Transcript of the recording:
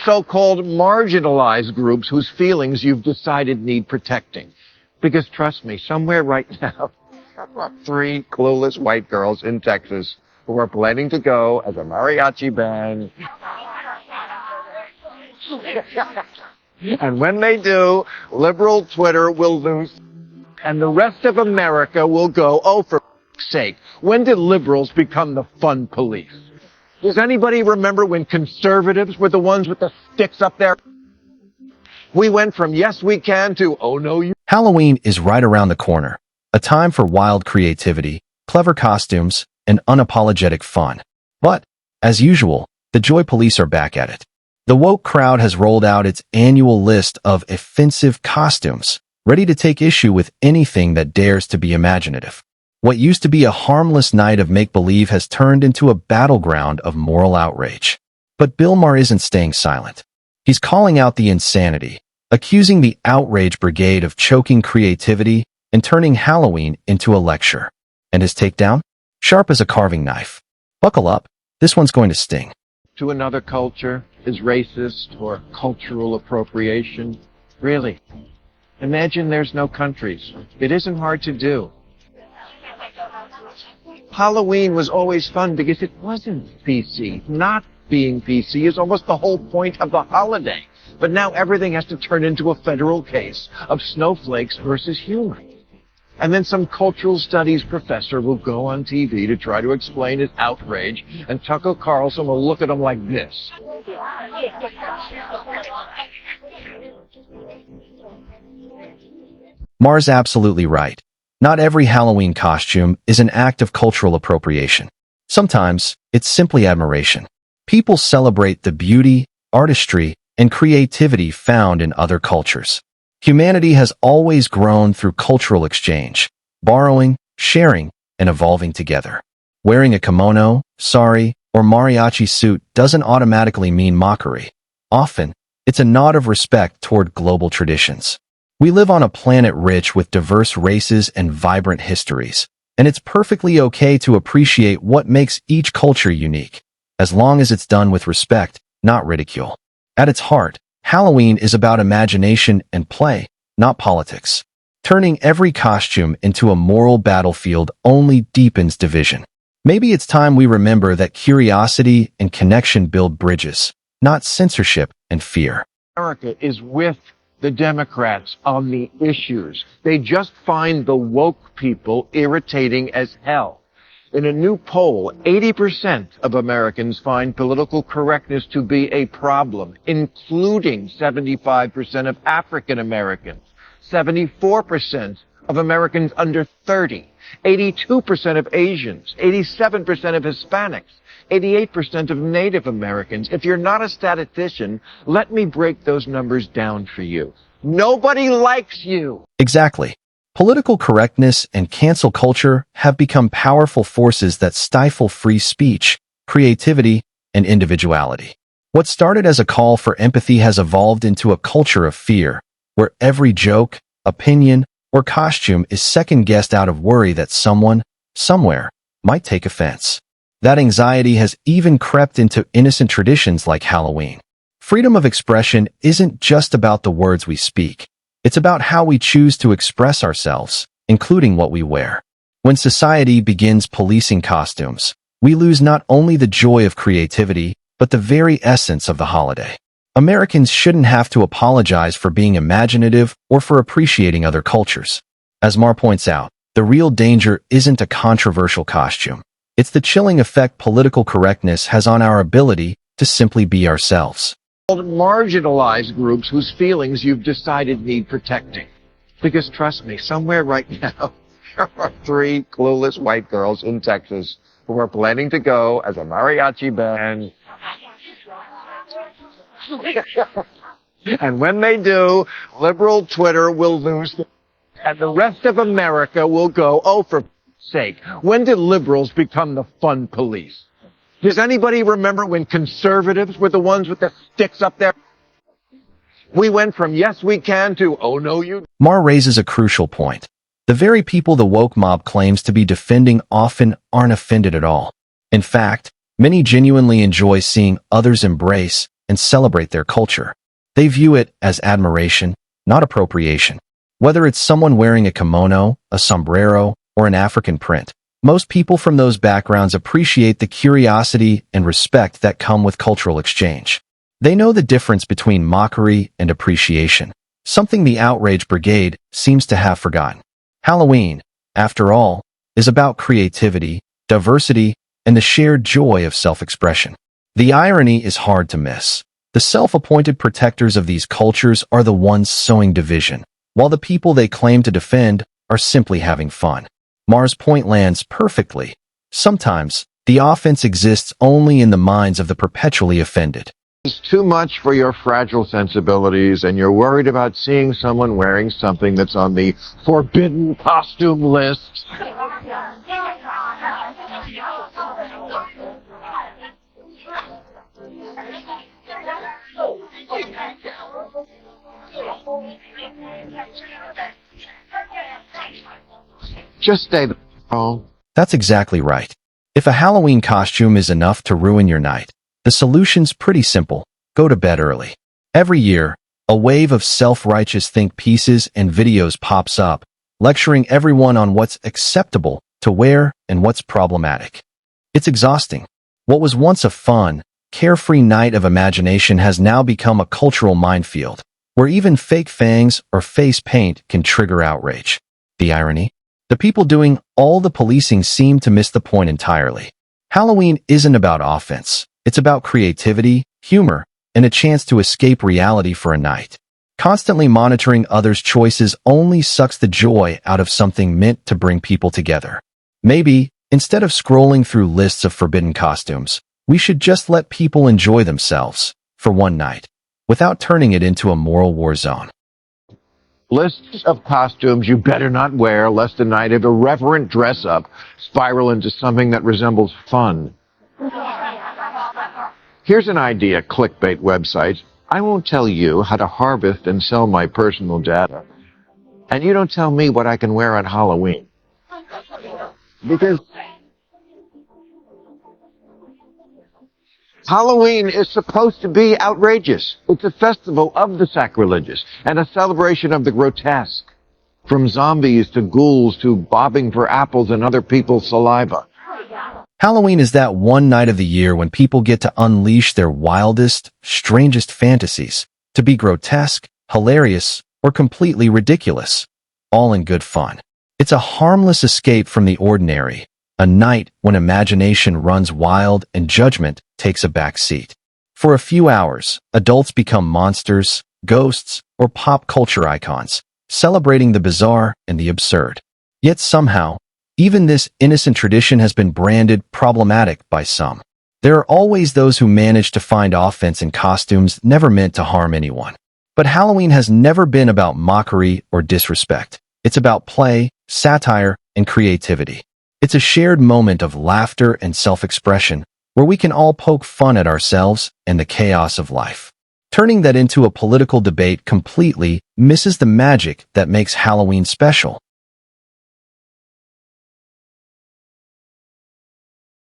so-called marginalized groups whose feelings you've decided need protecting. Because trust me, somewhere right now, three clueless white girls in Texas who are planning to go as a mariachi band. And when they do, liberal Twitter will lose, and the rest of America will go, oh, for sake, when did liberals become the fun police? Does anybody remember when conservatives were the ones with the sticks up there? We went from yes, we can to oh, no, you. Halloween is right around the corner, a time for wild creativity, clever costumes, and unapologetic fun. But, as usual, the Joy Police are back at it. The woke crowd has rolled out its annual list of offensive costumes, ready to take issue with anything that dares to be imaginative. What used to be a harmless night of make-believe has turned into a battleground of moral outrage. But Bill Maher isn't staying silent. He's calling out the insanity, accusing the outrage brigade of choking creativity and turning Halloween into a lecture. And his takedown? Sharp as a carving knife. Buckle up, this one's going to sting. To another culture is racist or cultural appropriation. Really. Imagine there's no countries. It isn't hard to do. Halloween was always fun because it wasn't PC. Not being PC is almost the whole point of the holiday. But now everything has to turn into a federal case of snowflakes versus humor. And then some cultural studies professor will go on TV to try to explain his outrage, and Tucker Carlson will look at him like this. Maher's absolutely right. Not every Halloween costume is an act of cultural appropriation. Sometimes, it's simply admiration. People celebrate the beauty, artistry, and creativity found in other cultures. Humanity has always grown through cultural exchange, borrowing, sharing, and evolving together. Wearing a kimono, sari, or mariachi suit doesn't automatically mean mockery. Often, it's a nod of respect toward global traditions. We live on a planet rich with diverse races and vibrant histories, and it's perfectly okay to appreciate what makes each culture unique, as long as it's done with respect, not ridicule. At its heart, Halloween is about imagination and play, not politics. Turning every costume into a moral battlefield only deepens division. Maybe it's time we remember that curiosity and connection build bridges, not censorship and fear. America is with the Democrats on the issues. They just find the woke people irritating as hell. In a new poll, 80% of Americans find political correctness to be a problem, including 75% of African Americans, 74% of Americans under 30, 82% of Asians, 87% of Hispanics, 88% of Native Americans. If you're not a statistician, let me break those numbers down for you. Nobody likes you. Exactly. Political correctness and cancel culture have become powerful forces that stifle free speech, creativity, and individuality. What started as a call for empathy has evolved into a culture of fear, where every joke, opinion, or costume is second-guessed out of worry that someone, somewhere, might take offense. That anxiety has even crept into innocent traditions like Halloween. Freedom of expression isn't just about the words we speak. It's about how we choose to express ourselves, including what we wear. When society begins policing costumes, we lose not only the joy of creativity, but the very essence of the holiday. Americans shouldn't have to apologize for being imaginative or for appreciating other cultures. As Maher points out, the real danger isn't a controversial costume. It's the chilling effect political correctness has on our ability to simply be ourselves. Marginalized groups whose feelings you've decided need protecting. Because trust me, somewhere right now, there are three clueless white girls in Texas who are planning to go as a mariachi band. And when they do, liberal Twitter will lose, and the rest of America will go, oh, for sake, when did liberals become the fun police? Does anybody remember when conservatives were the ones with the sticks up there? We went from yes, we can to oh, no, you. Maher raises a crucial point. The very people the woke mob claims to be defending often aren't offended at all. In fact, many genuinely enjoy seeing others embrace, and celebrate their culture. They view it as admiration, not appropriation. Whether it's someone wearing a kimono, a sombrero, or an African print, most people from those backgrounds appreciate the curiosity and respect that come with cultural exchange. They know the difference between mockery and appreciation, something the outrage brigade seems to have forgotten. Halloween, after all, is about creativity, diversity, and the shared joy of self-expression. The irony is hard to miss. The self-appointed protectors of these cultures are the ones sowing division, while the people they claim to defend are simply having fun. Maher's point lands perfectly. Sometimes, the offense exists only in the minds of the perpetually offended. It's too much for your fragile sensibilities, and you're worried about seeing someone wearing something that's on the forbidden costume list. Just stay the home. That's exactly right. If a Halloween costume is enough to ruin your night, the solution's pretty simple. Go to bed early. Every year, a wave of self-righteous think pieces and videos pops up, lecturing everyone on what's acceptable to wear and what's problematic. It's exhausting. What was once a fun, carefree night of imagination has now become a cultural minefield, where even fake fangs or face paint can trigger outrage. The irony? The people doing all the policing seem to miss the point entirely. Halloween isn't about offense. It's about creativity, humor, and a chance to escape reality for a night. Constantly monitoring others' choices only sucks the joy out of something meant to bring people together. Maybe, instead of scrolling through lists of forbidden costumes, we should just let people enjoy themselves for one night, without turning it into a moral war zone. Lists of costumes you better not wear, lest a night of irreverent dress-up spiral into something that resembles fun. Here's an idea, clickbait website. I won't tell you how to harvest and sell my personal data, and you don't tell me what I can wear on Halloween. Because Halloween is supposed to be outrageous. It's a festival of the sacrilegious and a celebration of the grotesque. From zombies to ghouls to bobbing for apples and other people's saliva. Halloween is that one night of the year when people get to unleash their wildest, strangest fantasies, to be grotesque, hilarious, or completely ridiculous, all in good fun. It's a harmless escape from the ordinary, a night when imagination runs wild and judgment takes a back seat. For a few hours, adults become monsters, ghosts, or pop culture icons, celebrating the bizarre and the absurd. Yet somehow, even this innocent tradition has been branded problematic by some. There are always those who manage to find offense in costumes never meant to harm anyone. But Halloween has never been about mockery or disrespect. It's about play, satire, and creativity. It's a shared moment of laughter and self-expression where we can all poke fun at ourselves and the chaos of life. Turning that into a political debate completely misses the magic that makes Halloween special.